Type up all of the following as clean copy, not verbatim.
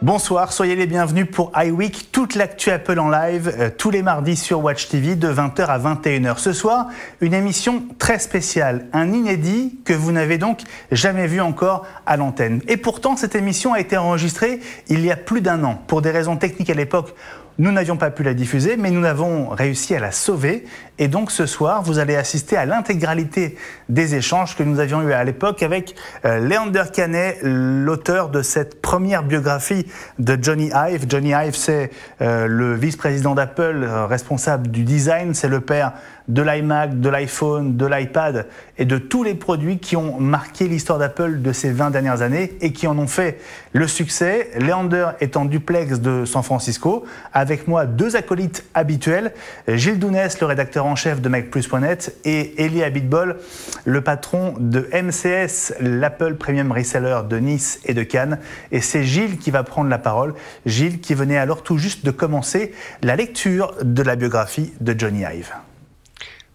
Bonsoir, soyez les bienvenus pour iWeek, toute l'actu Apple en live, tous les mardis sur Watch TV de 20h à 21h. Ce soir, une émission très spéciale, un inédit que vous n'avez donc jamais vu encore à l'antenne. Et pourtant, cette émission a été enregistrée il y a plus d'un an. Pour des raisons techniques à l'époque, nous n'avions pas pu la diffuser, mais nous avons réussi à la sauver. Et donc ce soir, vous allez assister à l'intégralité des échanges que nous avions eus à l'époque avec Leander Canet, l'auteur de cette première biographie de Jony Ive. Jony Ive, c'est le vice-président d'Apple, responsable du design. C'est le père de l'iMac, de l'iPhone, de l'iPad et de tous les produits qui ont marqué l'histoire d'Apple de ces 20 dernières années et qui en ont fait le succès. Leander est en duplex de San Francisco. Avec moi, deux acolytes habituels, Gilles Dounès, le rédacteur en chef de MacPlus.net, et Eli Abitbol, le patron de MCS, l'Apple Premium Reseller de Nice et de Cannes. Et c'est Gilles qui va prendre la parole. Gilles qui venait alors tout juste de commencer la lecture de la biographie de Jony Ive.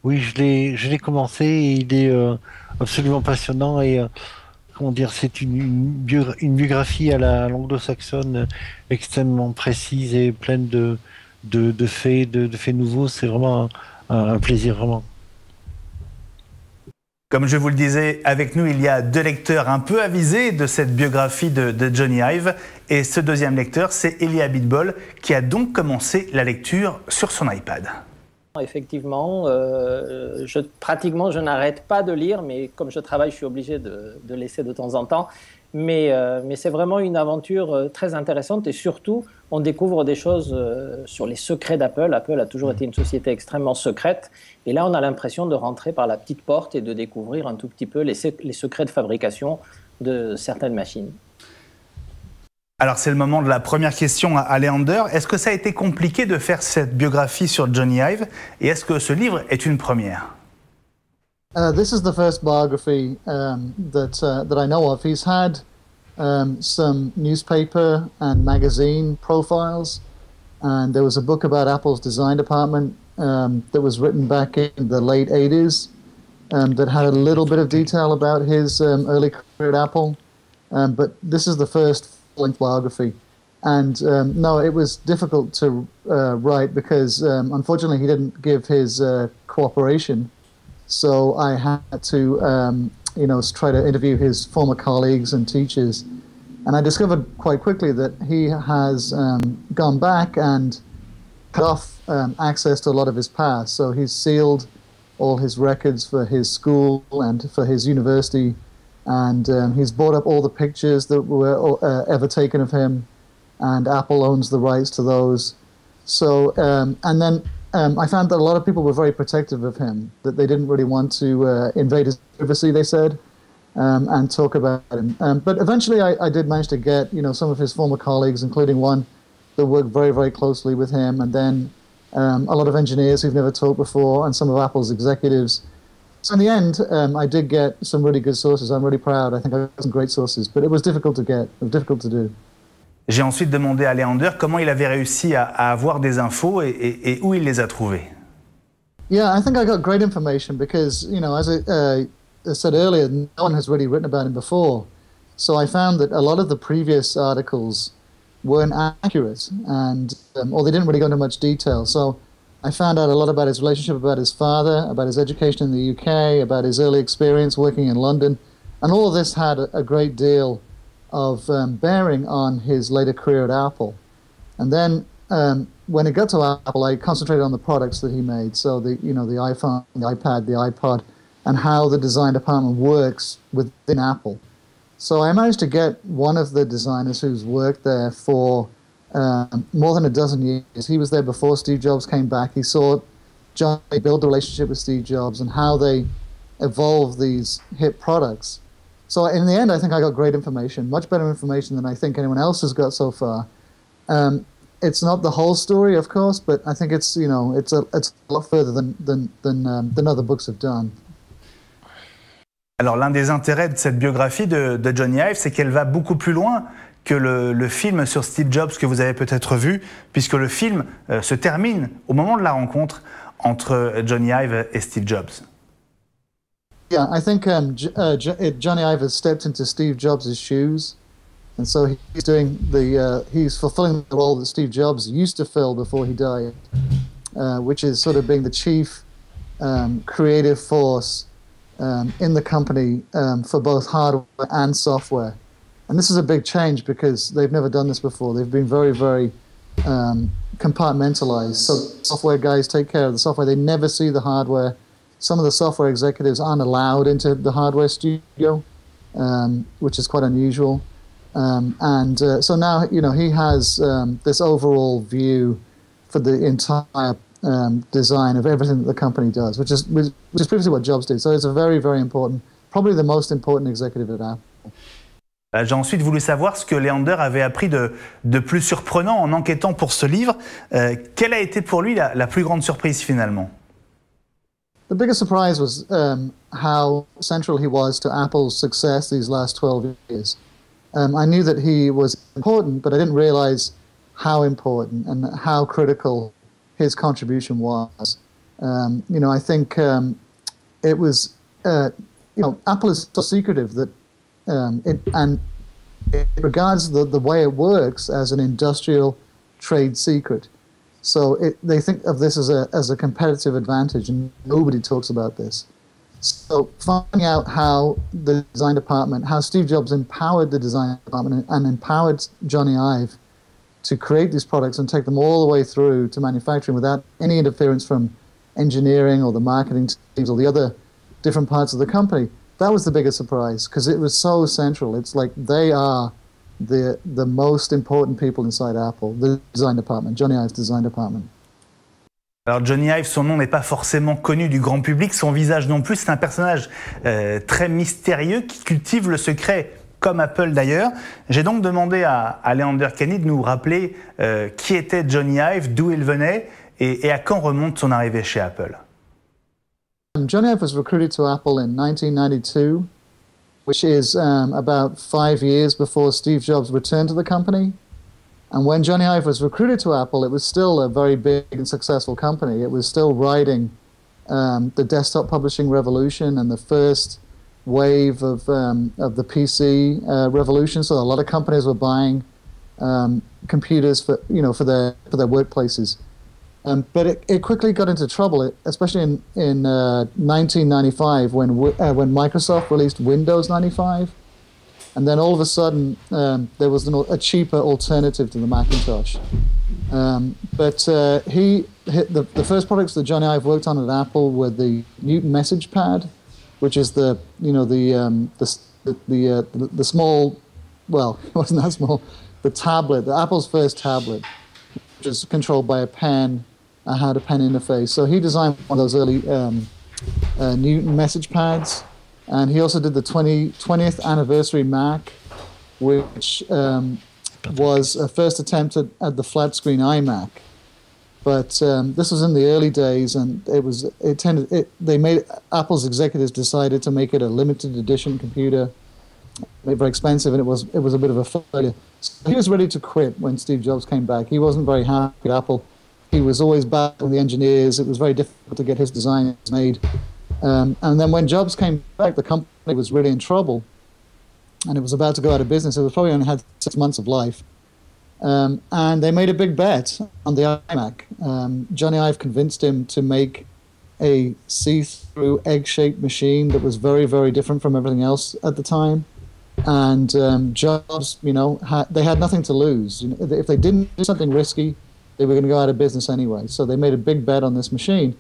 Oui, je l'ai commencé et il est absolument passionnant et comment dire, c'est une biographie à la anglo-saxonne extrêmement précise et pleine de faits nouveaux. C'est vraiment un plaisir, vraiment. Comme je vous le disais, avec nous, il y a deux lecteurs un peu avisés de cette biographie de Jony Ive. Et ce deuxième lecteur, c'est Eli Abitbol, qui a donc commencé la lecture sur son iPad. Effectivement, pratiquement je n'arrête pas de lire, mais comme je travaille, je suis obligé de laisser de temps en temps. Mais c'est vraiment une aventure très intéressante et surtout, on découvre des choses sur les secrets d'Apple. Apple a toujours été une société extrêmement secrète et là, on a l'impression de rentrer par la petite porte et de découvrir un tout petit peu les secrets de fabrication de certaines machines. Alors c'est le moment de la première question à Leander. Est-ce que ça a été compliqué de faire cette biographie sur Jony Ive et est-ce que ce livre est une première? This is the first biography that I know of. He's had some newspaper and magazine profiles, and there was a book about Apple's design department that was written back in the late 80s that had a little bit of detail about his early career at Apple. But this is the first length biography, and no, it was difficult to write because unfortunately he didn't give his cooperation. So I had to, try to interview his former colleagues and teachers, and I discovered quite quickly that he has gone back and cut off access to a lot of his past. So he's sealed all his records for his school and for his university. And he's bought up all the pictures that were ever taken of him, and Apple owns the rights to those. So, and then I found that a lot of people were very protective of him, that they didn't really want to invade his privacy, they said, and talk about him. But eventually I did manage to get, some of his former colleagues, including one that worked very, very closely with him, and then a lot of engineers who've never talked before, and some of Apple's executives. So in the end, I did get some really good sources. I'm really proud. I think I got some great sources, but it was difficult to get. It was difficult to do. J'ai ensuite demandé à Leander comment il avait réussi à avoir des infos et où il les a trouvées. Yeah, I think I got great information because, as I said earlier, no one has really written about him before. So I found that a lot of the previous articles weren't accurate, and or they didn't really go into much detail. So I found out a lot about his relationship, about his father, about his education in the UK, about his early experience working in London. And all of this had a great deal of bearing on his later career at Apple. And then when it got to Apple, I concentrated on the products that he made. So the iPhone, the iPad, the iPod, and how the design department works within Apple. So I managed to get one of the designers who's worked there for more than a dozen years. He was there before Steve Jobs came back. He saw Johnny build a relationship with Steve Jobs and how they evolved these hit products. So in the end, I think I got great information, much better information than I think anyone else has got so far. It's not the whole story, of course, but I think it's a lot further than other books have done. Alors l'un des intérêts de cette biographie de Johnny Ive, c'est qu'elle va beaucoup plus loin que le film sur Steve Jobs que vous avez peut-être vu, puisque le film se termine au moment de la rencontre entre Johnny Ive et Steve Jobs. Yeah, I think Johnny Ive has stepped into Steve Jobs' shoes, and so he's fulfilling the role that Steve Jobs used to fill before he died, which is sort of being the chief creative force in the company for both hardware and software. And this is a big change because they've never done this before. They've been very, very compartmentalized. So software guys take care of the software. They never see the hardware. Some of the software executives aren't allowed into the hardware studio, which is quite unusual. So now, he has this overall view for the entire design of everything that the company does, which is previously what Jobs did. So it's a very, very important, probably the most important executive at Apple. J'ai ensuite voulu savoir ce que Leander avait appris de plus surprenant en enquêtant pour ce livre. Quelle a été pour lui la plus grande surprise finalement? The biggest surprise was how central he was to Apple's success these last 12 years. I knew that he was important, but I didn't realize how important and how critical his contribution was. I think it was, Apple is so secretive that it regards the way it works as an industrial trade secret. So they think of this as a competitive advantage, and nobody talks about this. So finding out how the design department, how Steve Jobs empowered the design department and empowered Johnny Ive to create these products and take them all the way through to manufacturing without any interference from engineering or the marketing teams or the other different parts of the company, that was the biggest surprise because it was so central. It's like they are the most important people inside Apple, the design department, Johnny Ive's design department. Alors Johnny Ive, son nom n'est pas forcément connu du grand public, son visage non plus, c'est un personnage très mystérieux qui cultive le secret, comme Apple d'ailleurs. J'ai donc demandé à Leander Kenny de nous rappeler qui était Johnny Ive, d'où il venait et à quand remonte son arrivée chez Apple. Johnny Ive was recruited to Apple in 1992, which is about 5 years before Steve Jobs returned to the company. And when Johnny Ive was recruited to Apple, it was still a very big and successful company. It was still riding the desktop publishing revolution and the first wave of the PC revolution. So a lot of companies were buying computers for their workplaces. But it quickly got into trouble, especially in 1995 when Microsoft released Windows 95. And then all of a sudden, there was a cheaper alternative to the Macintosh. But the first products that Johnny Ive worked on at Apple were the Newton Message Pad, which is the small, well, it wasn't that small, the tablet, the Apple's first tablet, which was controlled by a pen, had a pen interface. So he designed one of those early Newton Message Pads. And he also did the 20th anniversary Mac, which was a first attempt at the flat screen iMac. But this was in the early days, and Apple's executives decided to make it a limited edition computer, made it very expensive, and it was a bit of a failure. So he was ready to quit when Steve Jobs came back. He wasn't very happy at Apple. He was always battling the engineers. It was very difficult to get his designs made. And then when Jobs came back, the company was really in trouble, and it was about to go out of business. It was probably only had 6 months of life. And they made a big bet on the iMac. Johnny Ive convinced him to make a see-through egg-shaped machine that was very, very different from everything else at the time. And Jobs, they had nothing to lose. If they didn't do something risky, they were going to go out of business anyway. So they made a big bet on this machine.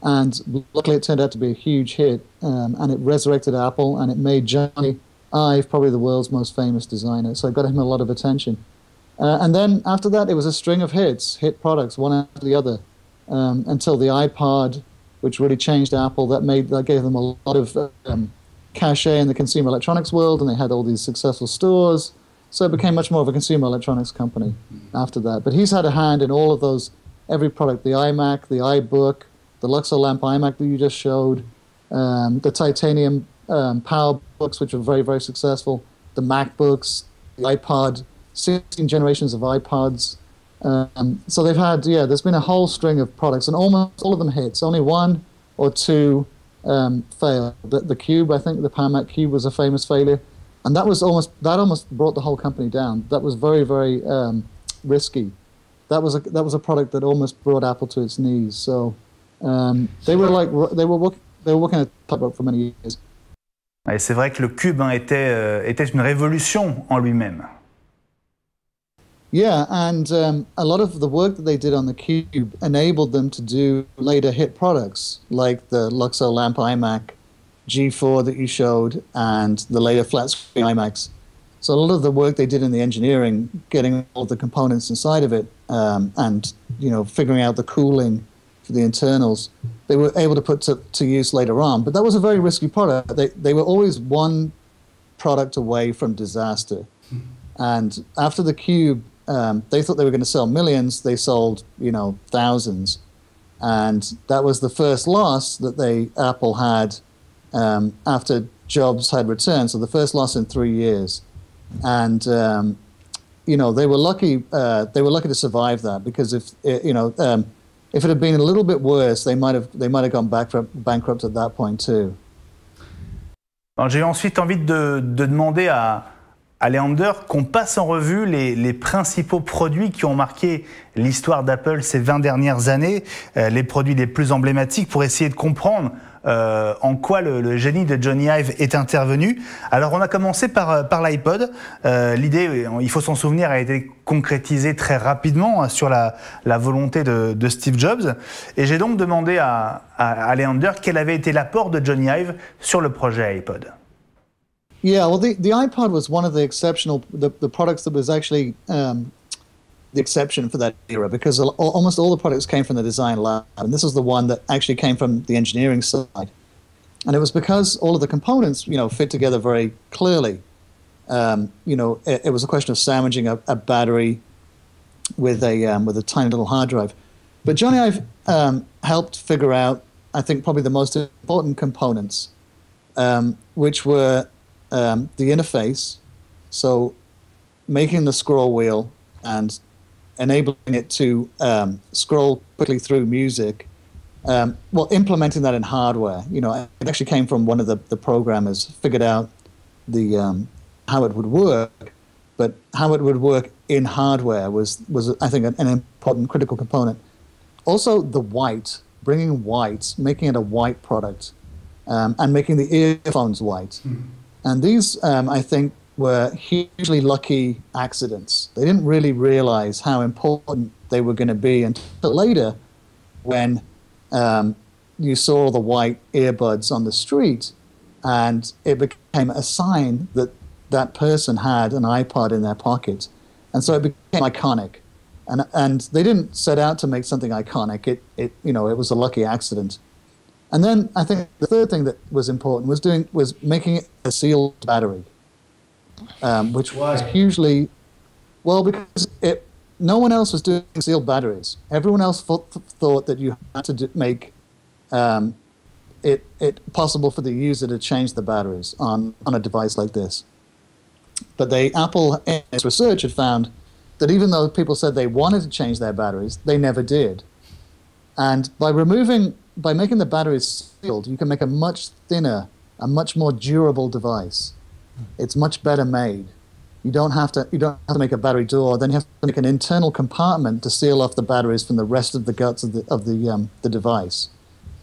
And luckily it turned out to be a huge hit, and it resurrected Apple, and it made Johnny Ive probably the world's most famous designer. So it got him a lot of attention. And then after that, it was a string of hit products, one after the other, until the iPod, which really changed Apple. That gave them a lot of cachet in the consumer electronics world, and they had all these successful stores. So it became much more of a consumer electronics company after that. But he's had a hand in all of those, every product, the iMac, the iBook, the Luxor lamp iMac that you just showed, the titanium PowerBooks, which were very, very successful, the MacBooks, the iPod, 16 generations of iPods. So they've had, there's been a whole string of products, and almost all of them hits. Only one or two failed. The Cube, I think, the Power Mac Cube was a famous failure, and that almost brought the whole company down. That was very, very risky. That was a product that almost brought Apple to its knees. So they were working at tightrope for many years. Et c'est vrai que le Cube était une révolution en lui-même. Yeah, and a lot of the work that they did on the Cube enabled them to do later hit products, like the Luxo Lamp iMac G4 that you showed, and the later flat screen iMacs. So a lot of the work they did in the engineering, getting all the components inside of it, and figuring out the cooling for the internals, they were able to put to use later on. But that was a very risky product. They were always one product away from disaster. And after the Cube, they thought they were going to sell millions. They sold, thousands, and that was the first loss that Apple had after Jobs had returned. So the first loss in 3 years, and they were lucky. They were lucky to survive that, because if it had been a little bit worse, they might have gone bankrupt at that point too. Alors, j'ai ensuite envie de demander à Leander qu'on passe en revue les principaux produits qui ont marqué l'histoire d'Apple ces 20 dernières années, les produits les plus emblématiques, pour essayer de comprendre en quoi le génie de Johnny Ive est intervenu. Alors on a commencé par l'iPod. L'idée, il faut s'en souvenir, a été concrétisée très rapidement sur la volonté de Steve Jobs. Et j'ai donc demandé à Leander quel avait été l'apport de Johnny Ive sur le projet iPod. Yeah, well, the iPod was one of the products that was actually the exception for that era, because almost all the products came from the design lab, and this was the one that actually came from the engineering side. And it was because all of the components, fit together very clearly. It was a question of sandwiching a battery with a tiny little hard drive. But Johnny Ive helped figure out, I think, probably the most important components, which were the interface, so making the scroll wheel and enabling it to scroll quickly through music, implementing that in hardware. It actually came from one of the programmers, figured out how it would work, but how it would work in hardware was I think an important critical component. Also the white, bringing white, making it a white product, and making the earphones white. Mm-hmm. And these, I think, were hugely lucky accidents. They didn't really realize how important they were going to be until later, when you saw the white earbuds on the street, and it became a sign that that person had an iPod in their pocket. And so it became iconic. And they didn't set out to make something iconic. It was a lucky accident. And then I think the third thing that was important was making it a sealed battery, which was hugely, because no one else was doing sealed batteries. Everyone else thought that you had to make it possible for the user to change the batteries on a device like this. But Apple, in its research, had found that even though people said they wanted to change their batteries, they never did. And by making the batteries sealed, you can make a much thinner, a much more durable device. It's much better made. You don't have to make a battery door. Then you have to make an internal compartment to seal off the batteries from the rest of the guts of the device.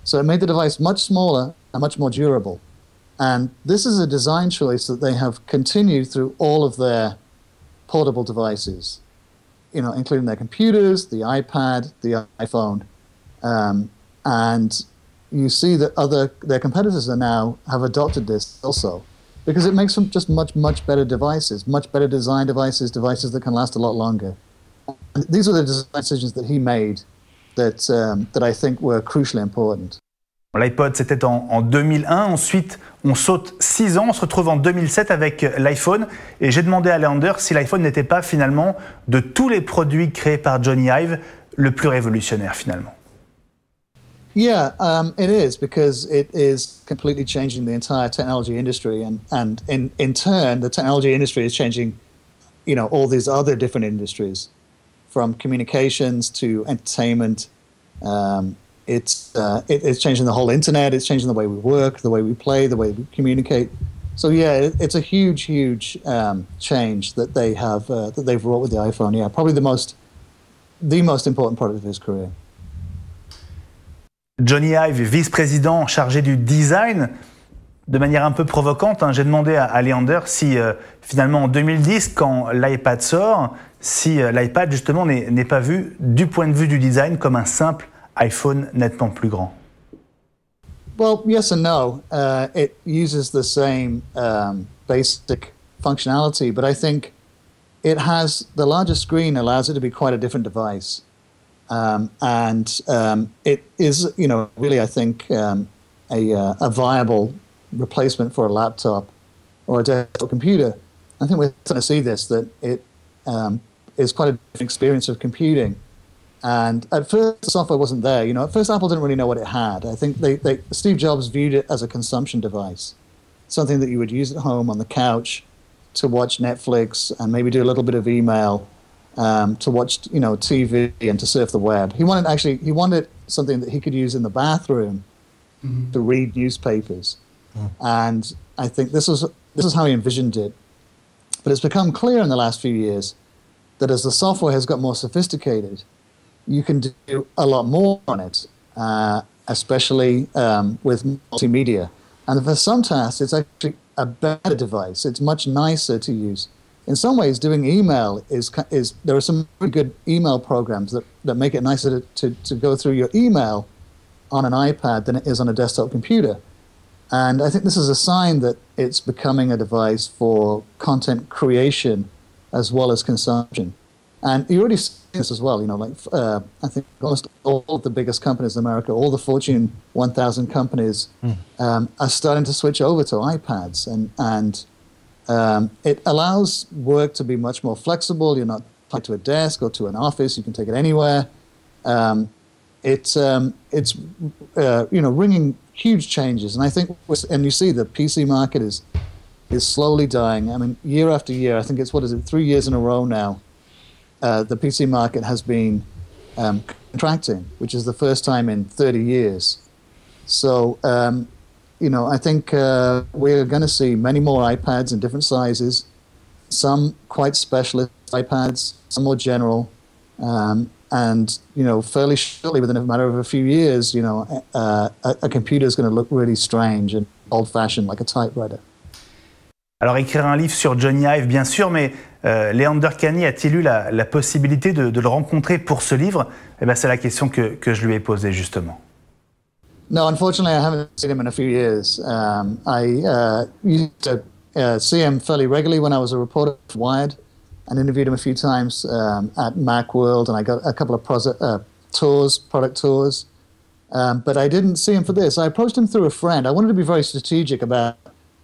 So it made the device much smaller and much more durable. And this is a design choice that they have continued through all of their portable devices, including their computers, the iPad, the iPhone. And you see that their competitors have adopted this also, because it makes them just much better devices, much better design devices that can last a lot longer. And these are the design decisions that he made that I think were crucially important. L'iPod, c'était en 2001. Ensuite, on saute 6 ans. On se retrouve en 2007 avec l'iPhone. Et j'ai demandé à Leander si l'iPhone n'était pas finalement, de tous les produits créés par Johnny Ive, le plus révolutionnaire finalement. Yeah, it is, because it is completely changing the entire technology industry, and in turn, the technology industry is changing, all these other different industries, from communications to entertainment. It's changing the whole internet. It's changing the way we work, the way we play, the way we communicate. So yeah, it's a huge change that they've wrought with the iPhone. Yeah, probably the most important product of his career. Jony Ive, vice-président chargé du design, de manière un peu provocante, j'ai demandé à Leander si finalement en 2010, quand l'iPad sort, si l'iPad justement n'est pas vu du point de vue du design comme un simple iPhone nettement plus grand. Well, yes and no. It uses the same basic functionality, but I think the larger screen allows it to be quite a different device. It is, really, I think, a viable replacement for a laptop or a desktop computer. I think we're going to see this, that it is quite a different experience of computing. And at first, the software wasn't there. At first, Apple didn't really know what it had. I think Steve Jobs viewed it as a consumption device, something that you would use at home on the couch to watch Netflix and maybe do a little bit of email, to watch, TV and to surf the web. He wanted something that he could use in the bathroom to read newspapers. And I think this is how he envisioned it. But it's become clear in the last few years that as the software has got more sophisticated, you can do a lot more on it, especially with multimedia. And for some tasks, it's actually a better device. It's much nicer to use. In some ways, doing email there are some really good email programs that make it nicer to go through your email on an iPad than it is on a desktop computer. And I think this is a sign that it's becoming a device for content creation as well as consumption. And you already see this as well, I think almost all of the biggest companies in America, all the Fortune 1000 companies are starting to switch over to iPads. And it allows work to be much more flexible. You're not tied to a desk or to an office. You can take it anywhere. It's bringing huge changes. And I think, and you see the PC market is slowly dying. I mean, year after year, I think it's, 3 years in a row now, the PC market has been contracting, which is the first time in 30 years. So, I think we're going to see many more iPads in different sizes, some quite specialist iPads, some more general, and fairly shortly, within a matter of a few years, a computer is going to look really strange and old-fashioned, like a typewriter. Alors écrire un livre sur Jony Ive, bien sûr, mais Leander Kahney a-t-il eu la possibilité de le rencontrer pour ce livre? C'est la question que je lui ai posée justement. No, unfortunately, I haven't seen him in a few years. I used to see him fairly regularly when I was a reporter for Wired, and interviewed him a few times at Macworld, and I got a couple of product tours. But I didn't see him for this. I approached him through a friend. I wanted to be very strategic about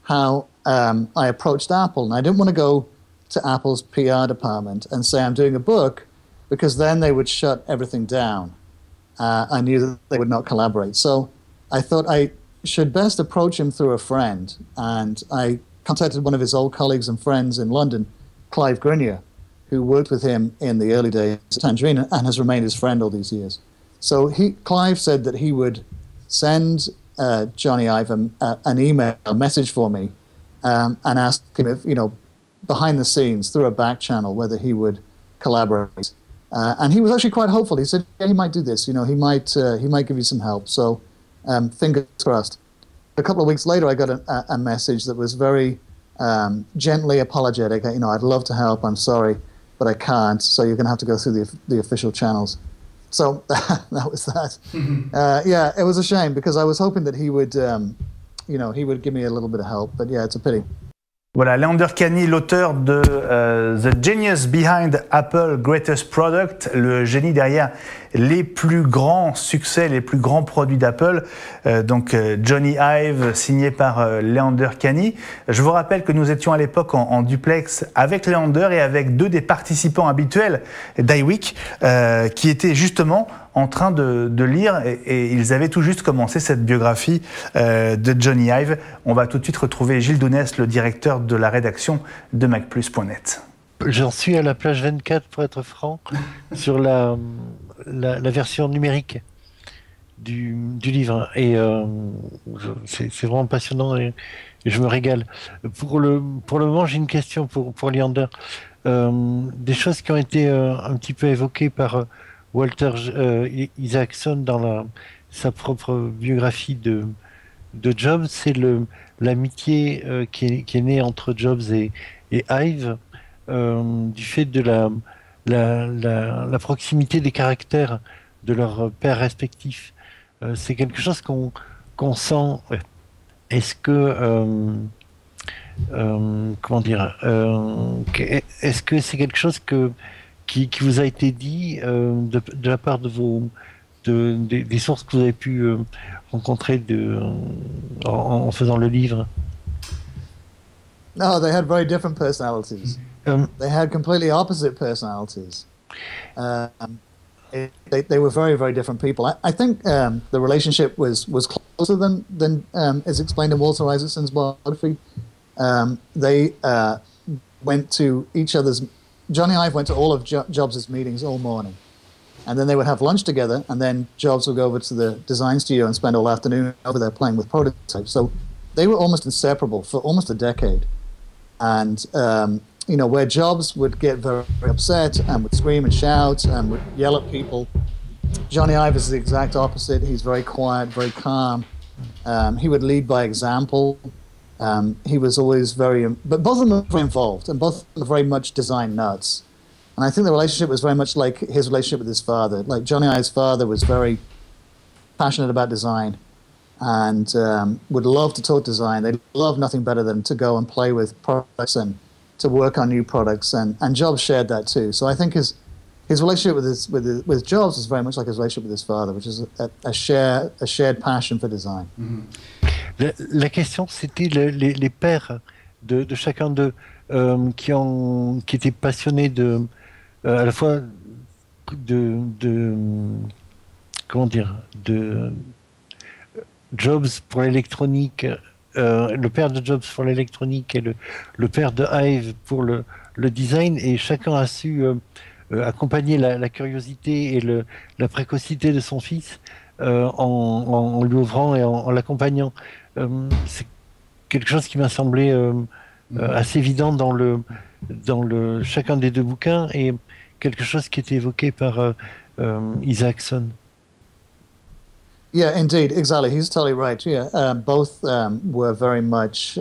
how I approached Apple, and I didn't want to go to Apple's PR department and say I'm doing a book, because then they would shut everything down. I knew that they would not collaborate. So I thought I should best approach him through a friend, and I contacted one of his old colleagues and friends in London, Clive Grenier, who worked with him in the early days at Tangerine and has remained his friend all these years. So Clive said that he would send Jony Ive an email, a message for me, and ask him if, behind the scenes, through a back channel, whether he would collaborate. And he was actually quite hopeful. He said, yeah, he might do this. He might give you some help. So fingers crossed. A couple of weeks later, I got a message that was very gently apologetic. I'd love to help. I'm sorry, but I can't. So you're going to have to go through the official channels. So that was that. Yeah, it was a shame, because I was hoping that he would, he would give me a little bit of help. But yeah, it's a pity. Voilà, Leander Kahney, l'auteur de The Genius Behind Apple Greatest Product, le génie derrière les plus grands succès, les plus grands produits d'Apple. Donc Jony Ive, signé par Leander Kahney. Je vous rappelle que nous étions à l'époque en duplex avec Leander et avec deux des participants habituels d'iWeek, qui étaient justement en train de lire et ils avaient tout juste commencé cette biographie de Johnny Ive. On va tout de suite retrouver Gilles Dounès, le directeur de la rédaction de MacPlus.net. J'en suis à la page 24, pour être franc, sur la version numérique du livre. Et c'est vraiment passionnant et je me régale. Pour le moment, j'ai une question pour Leander. Des choses qui ont été un petit peu évoquées par Walter Isaacson dans sa propre biographie de Jobs, c'est l'amitié qui est née entre Jobs et Ive, du fait de la proximité des caractères de leurs pères respectifs. C'est quelque chose qu'on sent. Est-ce que comment dire, est-ce que c'est quelque chose qui vous a été dit de la part des sources que vous avez pu rencontrer en faisant le livre? No, they had very different personalities. They had completely opposite personalities. They were very, very different people. I think the relationship was closer than is explained in Walter Isaacson's biography. They went to each other's. Johnny Ive went to all of Jobs' meetings all morning, and then they would have lunch together, and then Jobs would go over to the design studio and spend all afternoon over there playing with prototypes. So they were almost inseparable for almost a decade. And where Jobs would get very, very upset and would scream and shout and would yell at people, Johnny Ive is the exact opposite. He's very quiet, very calm. He would lead by example. He was always but both of them were very involved, and both were very much design nuts. And I think the relationship was very much like his relationship with his father. Like Johnny Ive's father was very passionate about design and would love to talk design. They loved nothing better than to go and play with products and to work on new products, and Jobs shared that too. So I think his relationship with Jobs is very much like his relationship with his father, which is a shared passion for design. La question, c'était les pères de chacun d'eux qui étaient passionnés à la fois comment dire, de Jobs pour l'électronique, le père de Jobs pour l'électronique et le père de Ive pour le design, et chacun a su accompagner la curiosité et la précocité de son fils en lui ouvrant et en l'accompagnant. C'est quelque chose qui m'a semblé assez évident dans chacun des deux bouquins, et quelque chose qui était évoqué par Isaacson. Yeah, indeed, exactly. He's totally right. Yeah, both were very much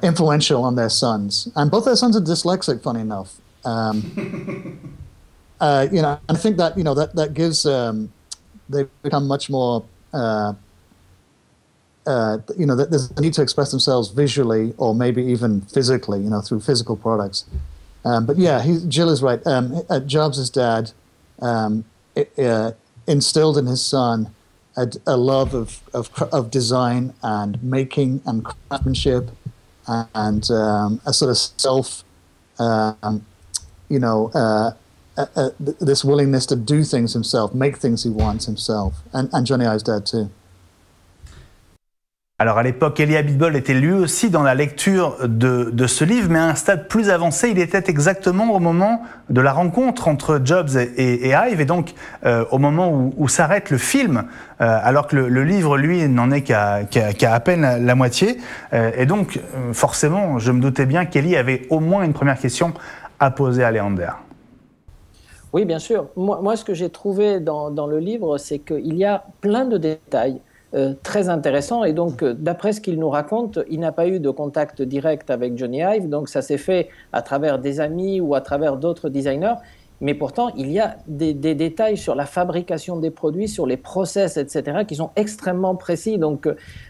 influential on their sons, and both their sons are dyslexic. Funny enough, and I think that that gives they become much more. That there's a need to express themselves visually or maybe even physically, through physical products. But yeah, Jill is right. Jobs' dad instilled in his son a love of design and making and craftsmanship, and a sort of self, this willingness to do things himself, make things he wants himself, and Johnny Ive's dad too. Alors à l'époque, Elie Abitbol était lui aussi dans la lecture de ce livre, mais à un stade plus avancé. Il était exactement au moment de la rencontre entre Jobs et Ive, et donc au moment où s'arrête le film, alors que le livre, lui, n'en est qu'à à peine la moitié. Et donc, forcément, je me doutais bien qu'Elie avait au moins une première question à poser à Leander. Oui, bien sûr. Moi, ce que j'ai trouvé dans le livre, c'est qu'il y a plein de détails très intéressant, et donc d'après ce qu'il nous raconte, il n'a pas eu de contact direct avec Johnny Ive, donc ça s'est fait à travers des amis ou à travers d'autres designers, mais pourtant il y a des détails sur la fabrication des produits, sur les process, etc., qui sont extrêmement précis. Donc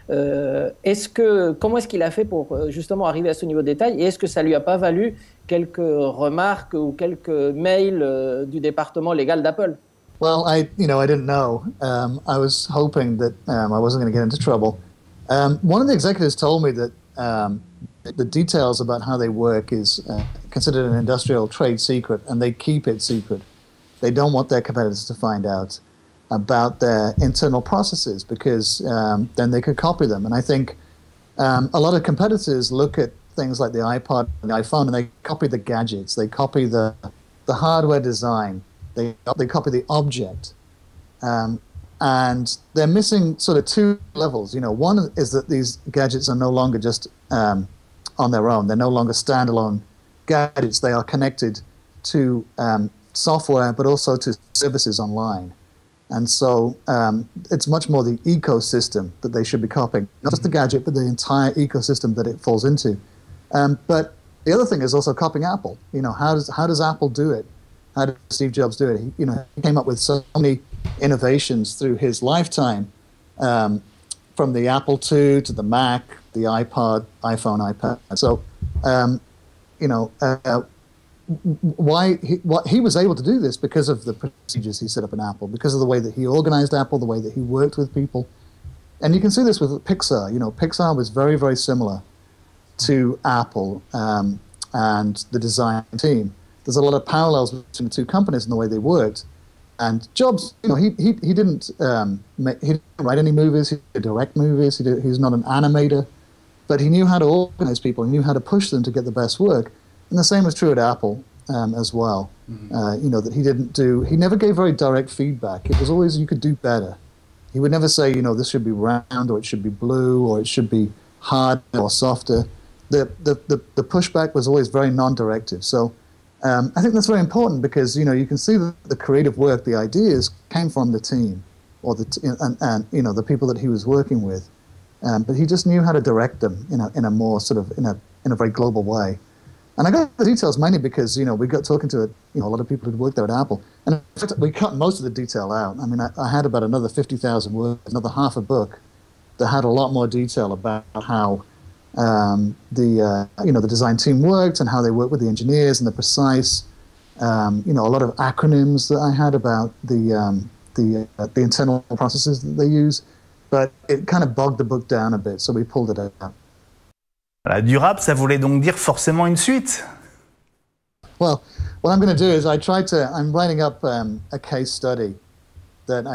comment est-ce qu'il a fait pour justement arriver à ce niveau de détail, et est-ce que ça lui a pas valu quelques remarques ou quelques mails du département légal d'Apple? Well, I didn't know. I was hoping that I wasn't going to get into trouble. One of the executives told me that the details about how they work is considered an industrial trade secret, and they keep it secret. They don't want their competitors to find out about their internal processes because then they could copy them. And I think a lot of competitors look at things like the iPod and the iPhone and they copy the gadgets, they copy the hardware design, they copy the object. And they're missing sort of two levels. You know, one is that these gadgets are no longer just on their own. They're no longer standalone gadgets. They are connected to software, but also to services online. And so it's much more the ecosystem that they should be copying. Not just the gadget, but the entire ecosystem that it falls into. But the other thing is also copying Apple. You know, how does Apple do it? How did Steve Jobs do it? He came up with so many innovations through his lifetime, from the Apple II to the Mac, the iPod, iPhone, iPad. So, he was able to do this because of the procedures he set up in Apple, because of the way that he organized Apple, the way that he worked with people. And you can see this with Pixar. You know, Pixar was very, very similar to Apple and the design team. There's a lot of parallels between the two companies and the way they worked. And Jobs, you know, he didn't write any movies. He didn't direct movies. He's not an animator, but he knew how to organize people. He knew how to push them to get the best work. And the same was true at Apple as well. Mm-hmm. You know, that he never gave very direct feedback. It was always, you could do better. He would never say, you know, this should be round or it should be blue or it should be hard or softer. The pushback was always very non-directive. So I think that's very important because, you know, you can see that the creative work, the ideas came from the team or and you know, the people that he was working with. But he just knew how to direct them in a more sort of, in a very global way. And I got the details mainly because, you know, we got talking to a lot of people who'd worked there at Apple. And in fact, we cut most of the detail out. I mean, I had about another 50,000 words, another half a book that had a lot more detail about how the design team worked and how they worked with the engineers and the precise, you know, a lot of acronyms that I had about the internal processes that they use. But it kind of bogged the book down a bit, so we pulled it out. Durable, ça voulait donc dire forcément une suite. Well, what I'm going to do is I'm writing up a case study that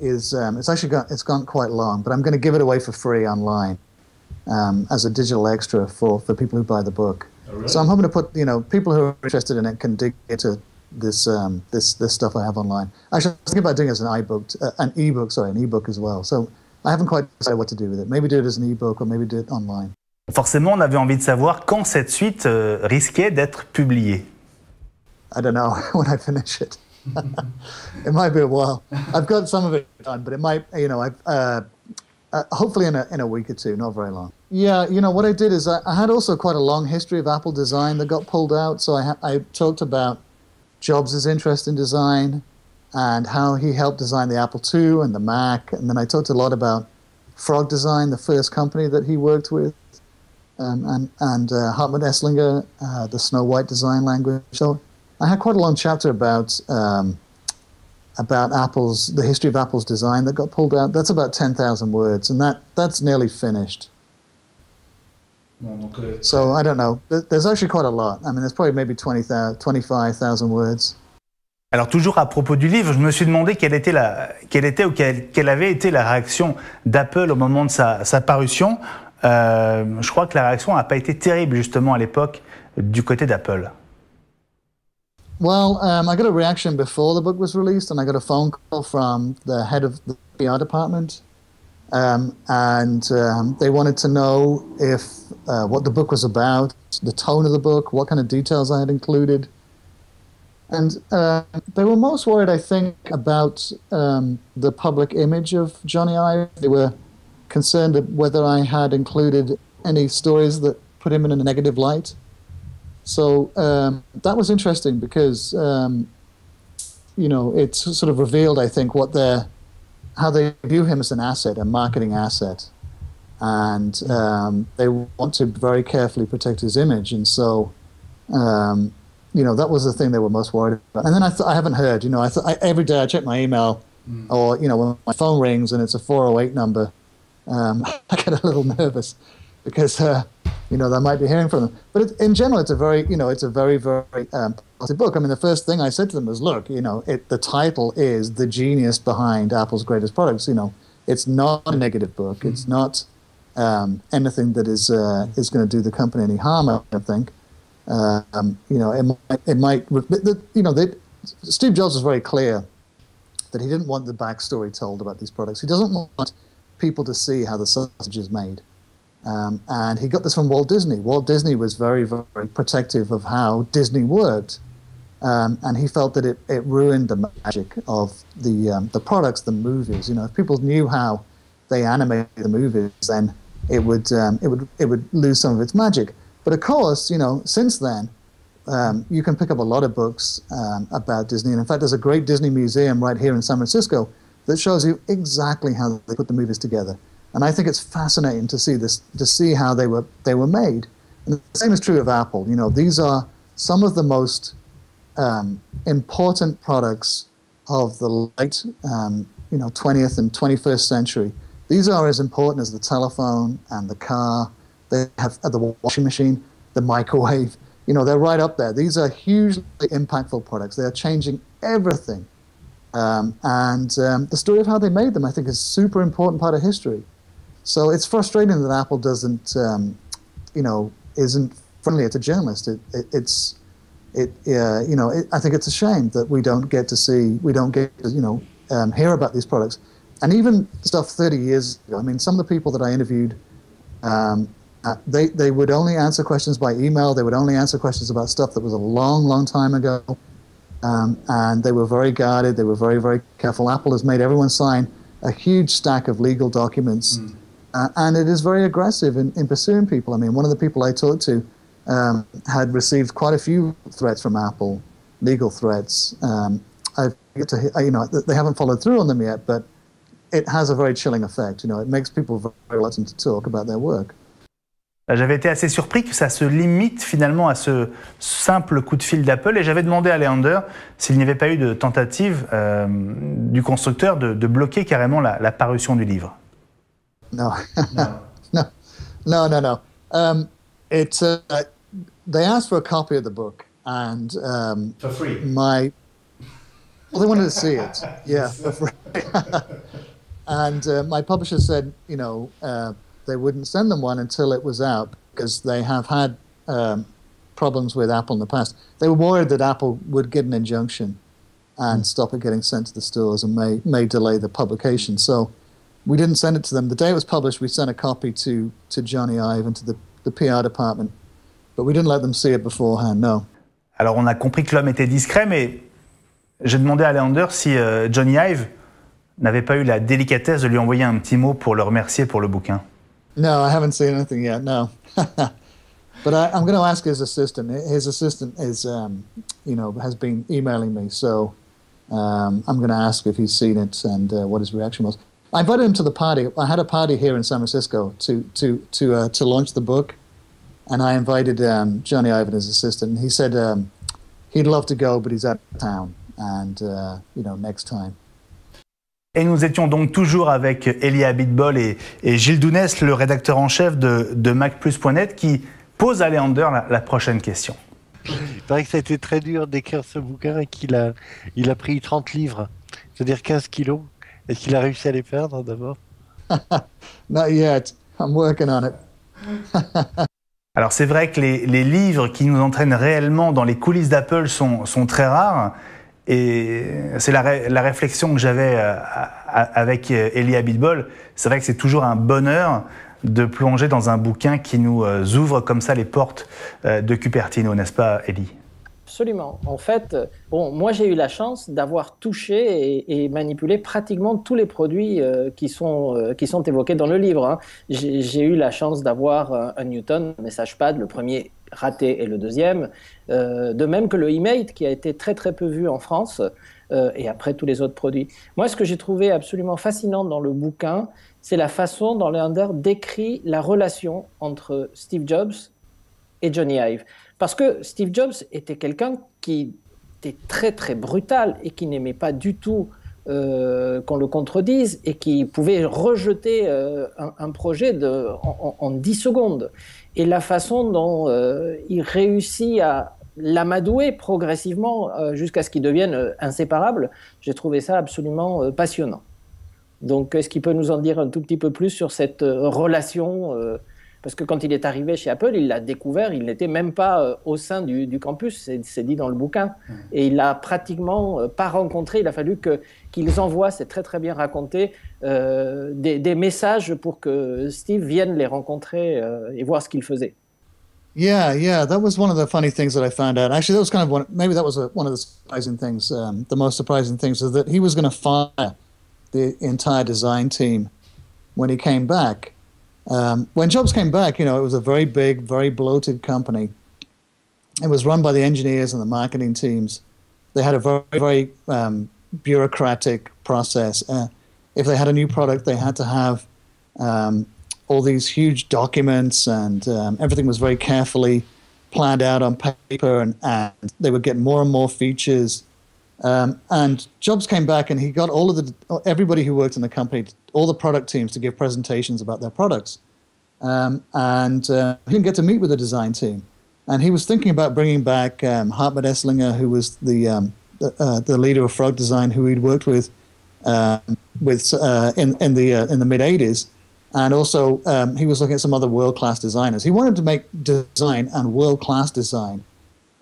is it's gone quite long, but I'm going to give it away for free online as a digital extra for people who buy the book. Oh, really? So I'm hoping to put, you know, people who are interested in it can dig into this stuff I have online. Actually, I was thinking about doing it as an ebook as well. So I haven't quite decided what to do with it. Maybe do it as an ebook or maybe do it online. Forcément, on avait envie de savoir quand cette suite risquait d'être publiée. I don't know, when I finish it. It might be a while. I've got some of it done, but it might, you know, hopefully in a week or two, not very long. Yeah, you know, what I did is I had also quite a long history of Apple design that got pulled out. So I talked about Jobs' interest in design and how he helped design the Apple II and the Mac. And then I talked a lot about Frog Design, the first company that he worked with, and Hartmut Esslinger, the Snow White design language. So I had quite a long chapter about the history of Apple's design that got pulled out. That's about 10,000 words, and that's nearly finished. So I don't know. There's actually quite a lot. I mean, there's probably maybe 25,000 words. Alors toujours à propos du livre, je me suis demandé quelle avait été la réaction d'Apple au moment de sa parution. Je crois que la réaction n'a pas été terrible justement à l'époque du côté d'Apple. Well, I got a reaction before the book was released, and I got a phone call from the head of the PR department, and they wanted to know what the book was about, the tone of the book, what kind of details I had included. And they were most worried, I think, about the public image of Jony Ive. They were concerned whether I had included any stories that put him in a negative light. So that was interesting because, you know, it sort of revealed, I think, how they view him as an asset, a marketing asset. And they want to very carefully protect his image. And so, you know, that was the thing they were most worried about. And then I haven't heard, you know, every day I check my email or, you know, when my phone rings and it's a 408 number, I get a little nervous because, you know, they might be hearing from them. But in general, it's a very, very the book, I mean, the first thing I said to them was, look, you know, the title is The Genius Behind Apple's Greatest Products. You know, it's not a negative book. It's not anything that is going to do the company any harm, I don't think. You know, it might you know, Steve Jobs was very clear that he didn't want the backstory told about these products. He doesn't want people to see how the sausage is made. And he got this from Walt Disney. Walt Disney was very, very protective of how Disney worked. And he felt that it ruined the magic of the products, the movies. You know, if people knew how they animated the movies, then it would lose some of its magic. But of course, you know, since then, you can pick up a lot of books about Disney. And in fact, there's a great Disney museum right here in San Francisco that shows you exactly how they put the movies together. And I think it's fascinating to see this, to see how they were made. And the same is true of Apple. You know, these are some of the most important products of the late, you know, 20th and 21st century. These are as important as the telephone and the car. They have the washing machine, the microwave. You know, they're right up there. These are hugely impactful products. They are changing everything. The story of how they made them, I think, is a super important part of history. So it's frustrating that Apple doesn't, you know, isn't friendly to journalists. You know, I think it's a shame that we don't get to see, you know, hear about these products. And even stuff 30 years ago, I mean, some of the people that I interviewed, they would only answer questions by email. They would only answer questions about stuff that was a long, long time ago. And they were very guarded. They were very, very careful. Apple has made everyone sign a huge stack of legal documents. And it is very aggressive in pursuing people. I mean, one of the people I talked to had received quite a few threats from Apple, legal threats. You know, they haven't followed through on them yet, but it has a very chilling effect. You know, it makes people very reluctant to talk about their work. J'avais été assez surpris que ça se limite finalement à ce simple coup de fil d'Apple et j'avais demandé à Leander s'il n'y avait pas eu de tentative du constructeur de bloquer carrément la parution du livre. No, no. They asked for a copy of the book and for free. Well, they wanted to see it, yeah, for free. And my publisher said, you know, they wouldn't send them one until it was out because they have had problems with Apple in the past. They were worried that Apple would get an injunction and stop it getting sent to the stores and may delay the publication. So we didn't send it to them. The day it was published, we sent a copy to Johnny Ive and to the PR department, but we didn't let them see it beforehand, no. Alors on a compris que l'homme était discret, mais j'ai demandé à Leander si Johnny Ive n'avait pas eu la délicatesse de lui envoyer un petit mot pour le remercier pour le bouquin. No, I haven't seen anything yet, no. But I'm going to ask his assistant. His assistant is, you know, has been emailing me, so I'm going to ask if he's seen it and what his reaction was. I invited him to the party. I had a party here in San Francisco to launch the book, and I invited Johnny Ive and his assistant. He said he'd love to go, but he's out of town, and you know, next time. Et nous étions donc toujours avec Elie Abitbol et Gilles Dounès, le rédacteur en chef de MacPlus.net, qui pose à Leander la prochaine question. Il paraît que ça a été très dur d'écrire ce bouquin et qu'il a pris 30 livres, c'est-à-dire 15 kilos. Est-ce qu'il a réussi à les perdre d'abord? Not yet. I'm working on it. Alors c'est vrai que les livres qui nous entraînent réellement dans les coulisses d'Apple sont très rares. Et c'est la réflexion que j'avais avec Elie Abitbol. C'est vrai que c'est toujours un bonheur de plonger dans un bouquin qui nous ouvre comme ça les portes de Cupertino, n'est-ce pas, Elie? Absolument. En fait, bon, moi j'ai eu la chance d'avoir touché et manipulé pratiquement tous les produits qui sont évoqués dans le livre. Hein. J'ai eu la chance d'avoir un Newton, un MessagePad, le premier raté et le deuxième, de même que le eMate qui a été très très peu vu en France et après tous les autres produits. Moi, ce que j'ai trouvé absolument fascinant dans le bouquin, c'est la façon dont Leander décrit la relation entre Steve Jobs et Johnny Ive. Parce que Steve Jobs était quelqu'un qui était très très brutal et qui n'aimait pas du tout qu'on le contredise et qui pouvait rejeter un projet en 10 secondes. Et la façon dont il réussit à l'amadouer progressivement jusqu'à ce qu'ils deviennent inséparables. J'ai trouvé ça absolument passionnant. Donc, est-ce qu'il peut nous en dire un tout petit peu plus sur cette relation parce que quand il est arrivé chez Apple, il l'a découvert, il n'était même pas au sein du campus, c'est dit dans le bouquin. Et il l'a pratiquement pas rencontré, il a fallu qu'ils envoient, c'est très très bien raconté, des messages pour que Steve vienne les rencontrer et voir ce qu'il faisait. Yeah, that was one of the funny things that I found out. Actually, that was kind of maybe that was one of the surprising things. The most surprising things is that he was going to fire the entire design team when he came back. When Jobs came back, it was a very big, very bloated company. It was run by the engineers and the marketing teams. They had a very, very bureaucratic process. If they had a new product, they had to have all these huge documents, and everything was very carefully planned out on paper, and they would get more and more features. And Jobs came back, and he got everybody who worked in the company, all the product teams, to give presentations about their products. And he didn't get to meet with the design team. And he was thinking about bringing back Hartmut Esslinger, who was the leader of Frog Design, who he'd worked with in the mid '80s. And also, he was looking at some other world-class designers. He wanted to make design and world-class design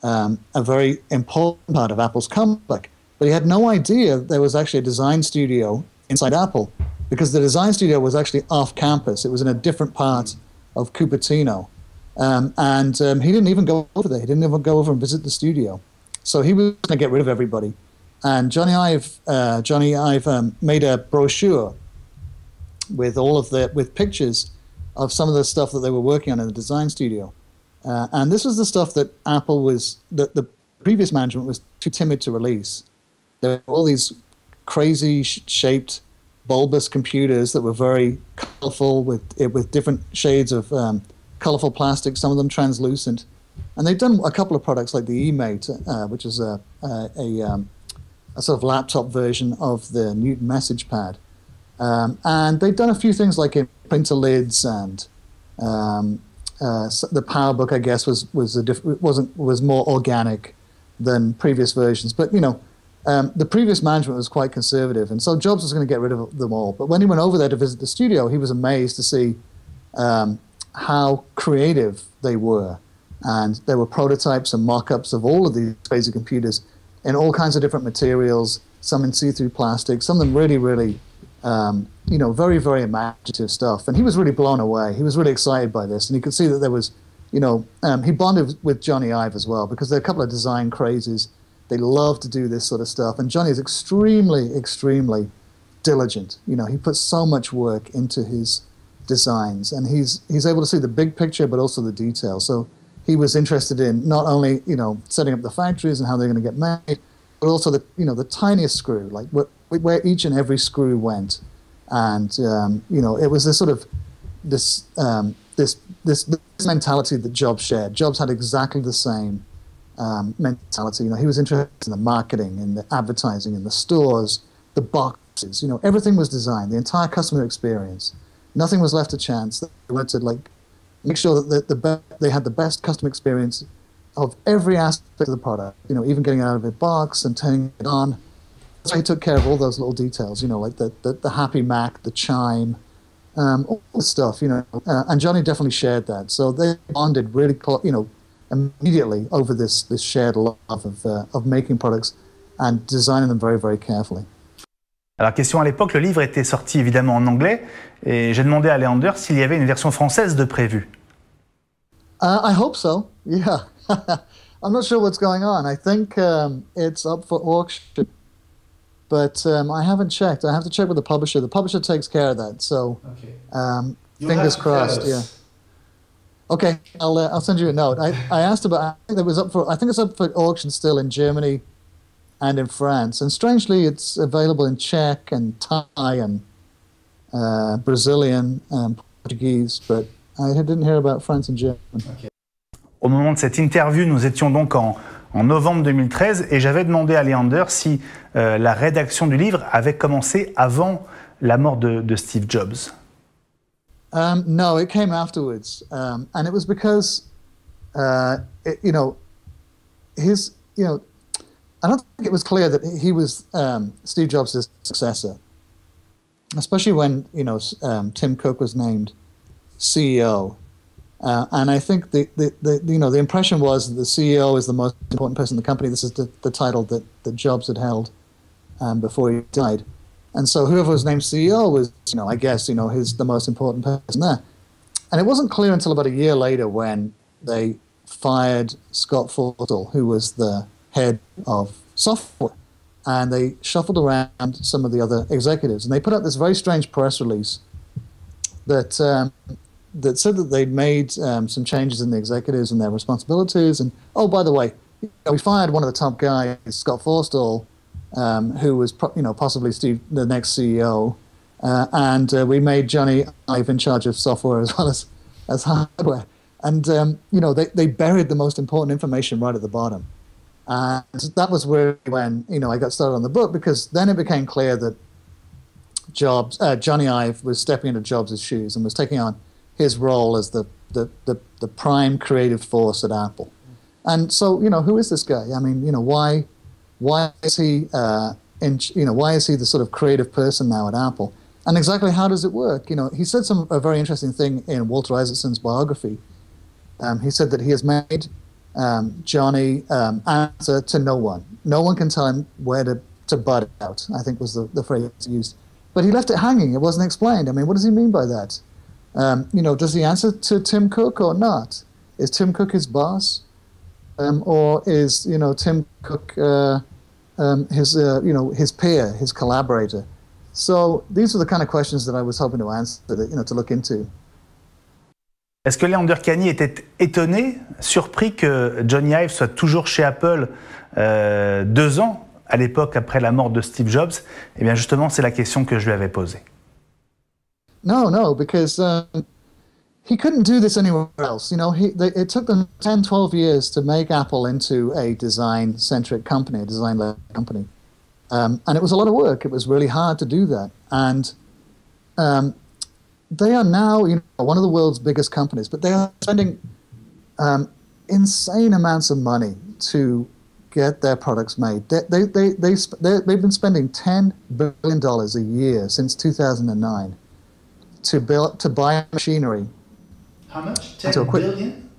a very important part of Apple's comeback. But he had no idea there was actually a design studio inside Apple, because the design studio was actually off campus. It was in a different part of Cupertino. He didn't even go over there. He didn't even go over and visit the studio. So he was going to get rid of everybody. And Johnny Ive made a brochure with pictures of some of the stuff that they were working on in the design studio. And this was the stuff that the previous management was too timid to release. There were all these crazy shaped bulbous computers that were very colorful with different shades of colorful plastic, some of them translucent. And they've done a couple of products like the eMate, which is a sort of laptop version of the Newton Message Pad. And they've done a few things like in printer lids, and the PowerBook, I guess, was more organic than previous versions. But the previous management was quite conservative, and so Jobs was going to get rid of them all. But when he went over there to visit the studio, he was amazed to see how creative they were. And there were prototypes and mock-ups of all of these crazy computers in all kinds of different materials, some in see-through plastic, some of them really, really, very, very imaginative stuff. And he was really blown away. He was really excited by this. And you could see that there was, he bonded with Johnny Ive as well, because there are a couple of design crazes. They love to do this sort of stuff. And Johnny is extremely, extremely diligent. He puts so much work into his designs. And he's able to see the big picture, but also the details. So he was interested in not only, setting up the factories and how they're going to get made, but also the tiniest screw, like where each and every screw went. And, it was this sort of, this mentality that Jobs shared. Jobs had exactly the same mentality. He was interested in the marketing, in the advertising, in the stores, the boxes, everything was designed, the entire customer experience. Nothing was left to chance. They wanted to, make sure that they had the best customer experience of every aspect of the product, even getting it out of a box and turning it on. So he took care of all those little details, like the Happy Mac, the chime, all this stuff, and Johnny definitely shared that. So they bonded really, immediately over this shared love of making products and designing them very, very carefully. Alors, question à l'époque, le livre était sorti évidemment en anglais, et j'ai demandé à Leander s'il y avait une version française de prévue. I hope so, yeah. I'm not sure what's going on. I think it's up for auction, but I haven't checked. I have to check with the publisher. The publisher takes care of that, so fingers crossed, yeah. Okay, I'll send you a note. I asked about, I think it's up for auction still in Germany and in France. And strangely, it's available in Czech and Thai and Brazilian and Portuguese, but I didn't hear about France and German. Okay. Au moment de cette interview, nous étions donc en novembre 2013 et j'avais demandé à Leander si la rédaction du livre avait commencé avant la mort de Steve Jobs. No, it came afterwards. And it was because, his, you know, I don't think it was clear that he was Steve Jobs' successor, especially when, you know, Tim Cook was named CEO. And I think the impression was that the CEO is the most important person in the company. This is the title that Jobs had held before he died. And so whoever was named CEO was, you know, I guess, you know, the most important person there. And it wasn't clear until about a year later when they fired Scott Forstall, who was the head of software. And they shuffled around some of the other executives. And they put out this very strange press release that said that they'd made some changes in the executives and their responsibilities. And, oh, by the way, you know, we fired one of the top guys, Scott Forstall, who was possibly the next CEO. And we made Johnny Ive in charge of software as well as hardware. And, you know, they buried the most important information right at the bottom. And that was where, when, you know, I got started on the book, because then it became clear that Johnny Ive was stepping into Jobs' shoes and was taking on his role as the prime creative force at Apple. And so, you know, who is this guy? I mean, you know, why is he why is he the sort of creative person now at Apple? And exactly how does it work? You know, he said a very interesting thing in Walter Isaacson's biography. He said that he has made Johnny answer to no one. No one can tell him where to butt out, I think was the phrase he used. But he left it hanging. It wasn't explained. I mean, what does he mean by that? You know, does he answer to Tim Cook or not? Is Tim Cook his boss? Or is, you know, Tim Cook his peer, his collaborator? So these are the kind of questions that I was hoping to answer, to look into. Est-ce que Leander Kahney était étonné, surpris que Johnny Ive soit toujours chez Apple 2 ans à l'époque après la mort de Steve Jobs? Eh bien justement, c'est la question que je lui avais posée. No, because he couldn't do this anywhere else. You know, it took them 10, 12 years to make Apple into a design-centric company, a design-led company. And it was a lot of work. It was really hard to do that. And they are now, you know, one of the world's biggest companies, but they are spending insane amounts of money to get their products made. They've been spending $10 billion a year since 2009 to buy machinery. How much? 10 billion?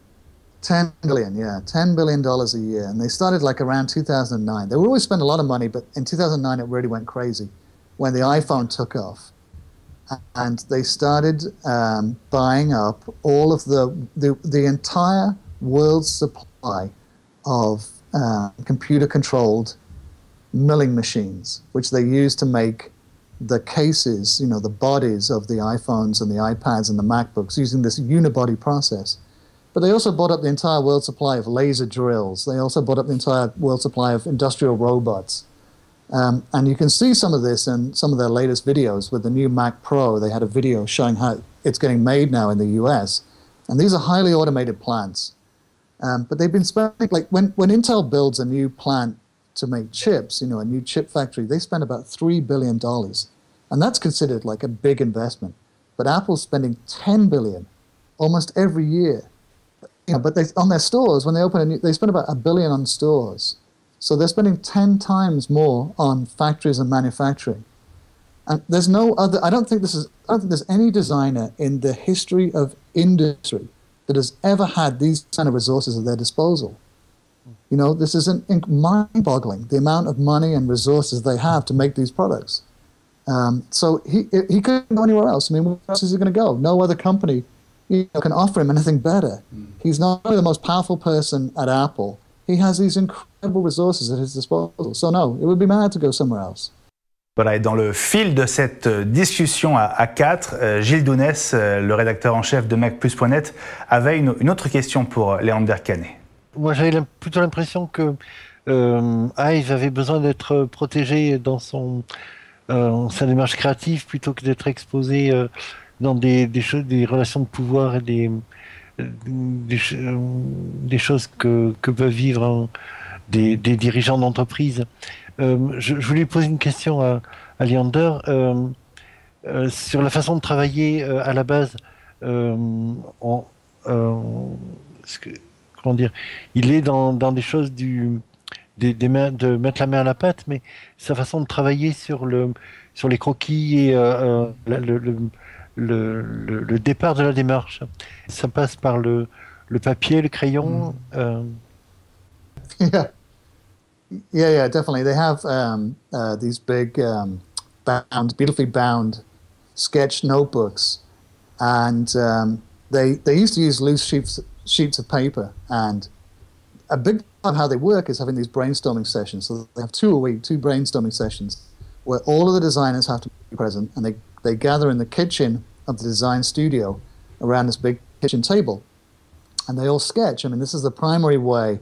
10 billion, yeah, $10 billion a year. And they started like around 2009. They always spent a lot of money, but in 2009 it really went crazy when the iPhone took off. And they started buying up all of the entire world's supply of computer-controlled milling machines, which they used to make the cases, you know, the bodies of the iPhones and the iPads and the MacBooks using this unibody process. But they also bought up the entire world supply of laser drills. They also bought up the entire world supply of industrial robots. And you can see some of this in some of their latest videos with the new Mac Pro. They had a video showing how it's getting made now in the US. And these are highly automated plants. But they've been spending, like when Intel builds a new plant to make chips, you know, a new chip factory, they spend about $3 billion. And that's considered like a big investment. But Apple's spending $10 billion almost every year. You know, but on their stores, when they open they spend about $1 billion on stores. So they're spending 10 times more on factories and manufacturing. And there's no other, I don't think there's any designer in the history of industry that has ever had these kind of resources at their disposal. You know, this is mind-boggling, the amount of money and resources they have to make these products. So he couldn't go anywhere else. I mean, where else is he going to go? No other company, you know, can offer him anything better. He's not only the most powerful person at Apple, he has these incredible resources at his disposal. So no, it would be mad to go somewhere else. Voilà, et dans le fil de cette discussion à 4, Gilles Dounès, le rédacteur en chef de MacPlus.net, avait une autre question pour Leander Kahney. Moi, j'avais plutôt l'impression que Ive avait besoin d'être protégé dans sa démarche créative plutôt que d'être exposé dans des relations de pouvoir et des choses que peuvent vivre des dirigeants d'entreprise. Je voulais poser une question à Leander sur la façon de travailler à la base. comment dire, il est dans des choses des mains, de mettre la main à la pâte, mais sa façon de travailler sur les croquis et le départ de la démarche. Ça passe par le papier, le crayon. Yeah. Yeah, definitely. They have these big beautifully bound sketch notebooks, and they used to use loose sheets of paper. And a big part of how they work is having these brainstorming sessions. So they have 2 a week, 2 brainstorming sessions, where all of the designers have to be present, and they gather in the kitchen of the design studio around this big kitchen table, and they all sketch. I mean, this is the primary way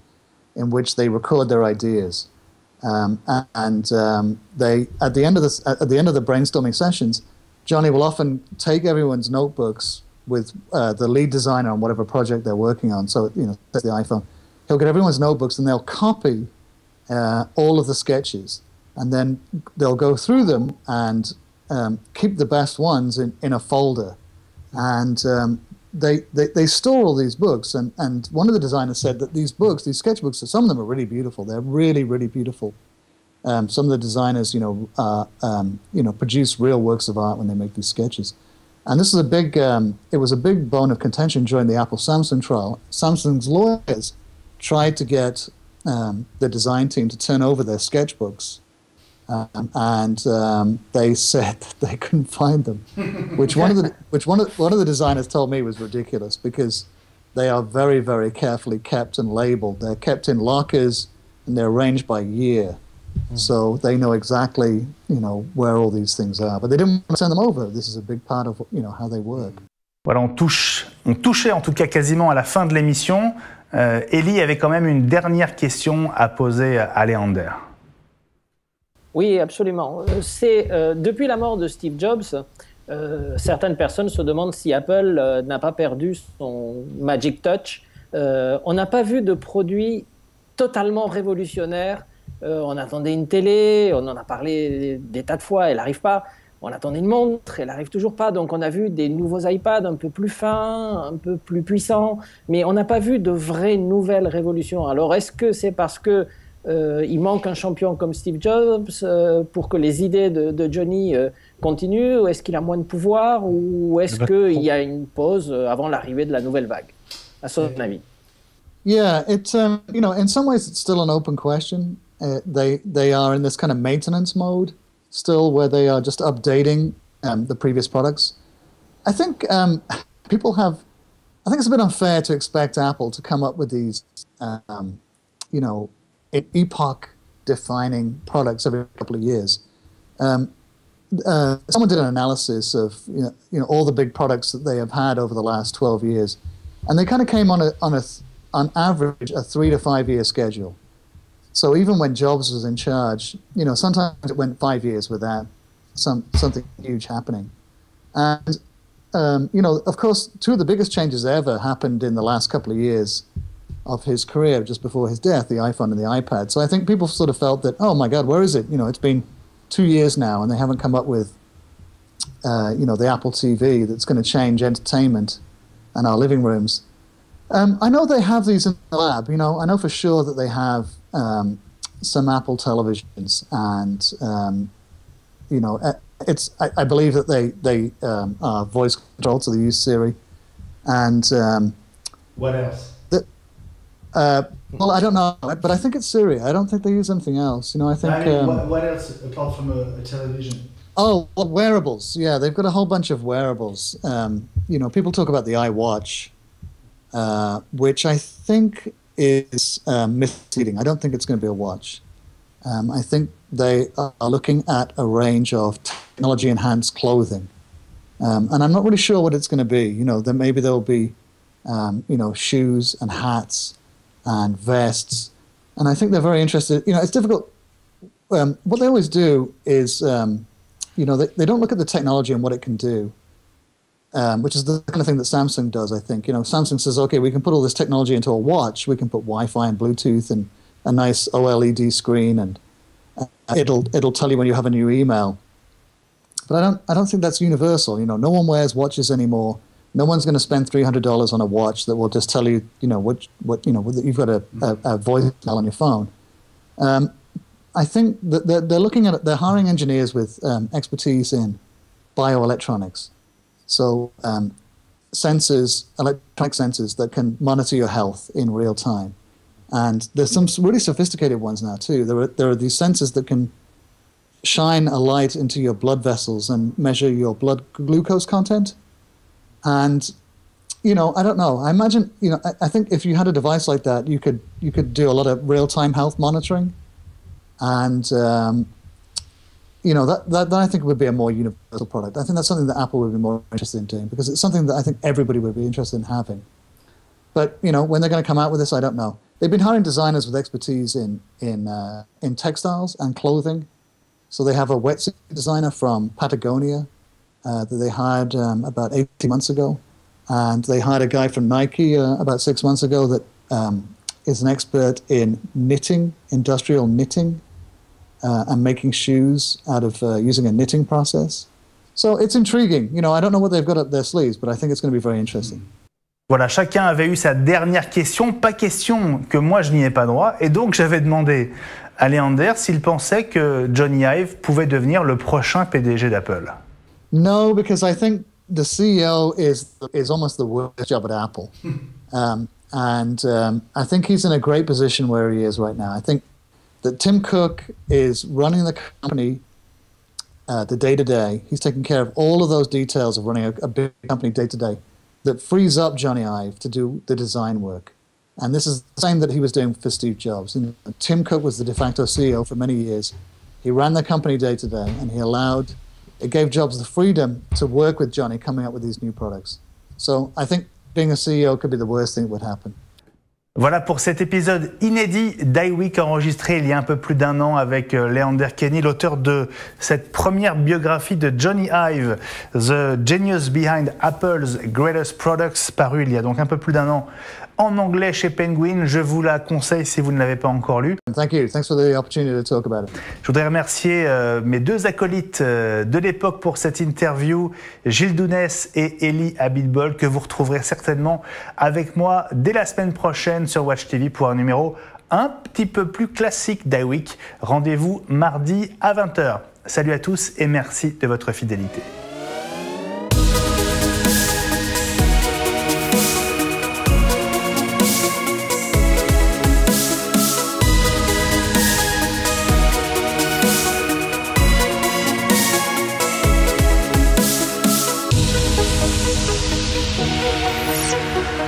in which they record their ideas, they at the end of the brainstorming sessions, Johnny will often take everyone's notebooks with the lead designer on whatever project they're working on. So the iPhone, he'll get everyone's notebooks and they'll copy all of the sketches, and then they'll go through them and keep the best ones in a folder, and they store all these books, and one of the designers said that these sketchbooks, some of them are really beautiful. They're really, really beautiful. Some of the designers, produce real works of art when they make these sketches. And this is it was a big bone of contention during the Apple-Samsung trial. Samsung's lawyers tried to get the design team to turn over their sketchbooks, and they said that they couldn't find them, which one of the designers told me was ridiculous, because they are very, very carefully kept and labeled. They're kept in lockers and they're arranged by year, so they know exactly where all these things are. But they didn't want to turn them over. This is a big part of how they work. Voilà, on touchait en tout cas quasiment à la fin de l'émission. Elie avait quand même une dernière question à poser à Leander. Oui, absolument. Depuis la mort de Steve Jobs, certaines personnes se demandent si Apple n'a pas perdu son Magic Touch. On n'a pas vu de produit totalement révolutionnaire. On attendait une télé, on en a parlé des tas de fois, elle n'arrive pas. On attendait une montre, elle n'arrive toujours pas. Donc on a vu des nouveaux iPads un peu plus fins, un peu plus puissants, mais on n'a pas vu de vraie nouvelle révolution. Alors est-ce que c'est parce que il manque un champion comme Steve Jobs pour que les idées de Johnny continuent, ou est-ce qu'il a moins de pouvoir, ou est-ce qu'il y a une pause avant l'arrivée de la nouvelle vague, à son avis? Yeah, it's in some ways it's still an open question. They are in this kind of maintenance mode still, where they are just updating the previous products. I think I think it's a bit unfair to expect Apple to come up with these epoch-defining products every couple of years. Someone did an analysis of all the big products that they have had over the last 12 years, and they kind of came on average a 3 to 5 year schedule. So even when Jobs was in charge, sometimes it went 5 years without something huge happening. And of course, 2 of the biggest changes ever happened in the last couple of years of his career, just before his death, the iPhone and the iPad. So I think people sort of felt that, oh my God, where is it? It's been 2 years now, and they haven't come up with, the Apple TV that's going to change entertainment and our living rooms. I know they have these in the lab. I know for sure that they have some Apple televisions, and I believe that they are voice controlled, so they use Siri. And what else? Well, I don't know, but I think it's Siri. I don't think they use anything else. I think. What else apart from a television? Oh, well, wearables. Yeah, they've got a whole bunch of wearables. People talk about the iWatch, which I think is misleading. I don't think it's going to be a watch. I think they are looking at a range of technology-enhanced clothing, and I'm not really sure what it's going to be. Then maybe there'll be, shoes and hats and vests, and I think they're very interested. It's difficult. What they always do is, they don't look at the technology and what it can do, which is the kind of thing that Samsung does, I think. Samsung says, okay, we can put all this technology into a watch. We can put Wi-Fi and Bluetooth and a nice OLED screen, and it'll tell you when you have a new email. But I don't think that's universal. No one wears watches anymore No one's going to spend $300 on a watch that will just tell you, what you've got a voicemail on your phone. I think that they're hiring engineers with expertise in bioelectronics. So sensors, electronic sensors that can monitor your health in real time. And there's some really sophisticated ones now too. There are these sensors that can shine a light into your blood vessels and measure your blood glucose content. And, I don't know. I imagine, I think if you had a device like that, you could do a lot of real-time health monitoring. And, that I think would be a more universal product. I think that's something that Apple would be more interested in doing because it's something that I think everybody would be interested in having. But, when they're going to come out with this, I don't know. They've been hiring designers with expertise in textiles and clothing. So they have a wetsuit designer from Patagonia that they hired about 18 months ago. And they hired a guy from Nike about 6 months ago that is an expert in knitting, industrial knitting, and making shoes out of using a knitting process. So it's intriguing. I don't know what they've got up their sleeves, but I think it's going to be very interesting. Voilà, chacun avait eu sa dernière question. Pas question que moi je n'y ai pas droit. Et donc j'avais demandé à Leander s'il pensait que Johnny Ive pouvait devenir le prochain PDG d'Apple. No, because I think the CEO is almost the worst job at Apple. I think he's in a great position where he is right now. I think that Tim Cook is running the company the day-to-day. He's taking care of all of those details of running a big company day-to-day that frees up Johnny Ive to do the design work. And this is the same that he was doing for Steve Jobs. And Tim Cook was the de facto CEO for many years. He ran the company day-to-day, and it gave Jobs the freedom to work with Johnny coming up with these new products. So I think being a CEO could be the worst thing that would happen. Voilà pour cet épisode inédit d'iWeek enregistré il y a un peu plus d'un an avec Leander Kenny, l'auteur de cette première biographie de Johnny Ive, The Genius Behind Apple's Greatest Products, paru il y a donc un peu plus d'un an en anglais chez Penguin. Je vous la conseille si vous ne l'avez pas encore lu. Thank you. Thanks for the opportunity to talk about it. Je voudrais remercier mes deux acolytes de l'époque pour cette interview, Gilles Dounès et Elie Abitbol, que vous retrouverez certainement avec moi dès la semaine prochaine sur Watch TV pour un numéro un petit peu plus classique d'iWeek. Rendez-vous mardi à 20h. Salut à tous et merci de votre fidélité. We'll be right back.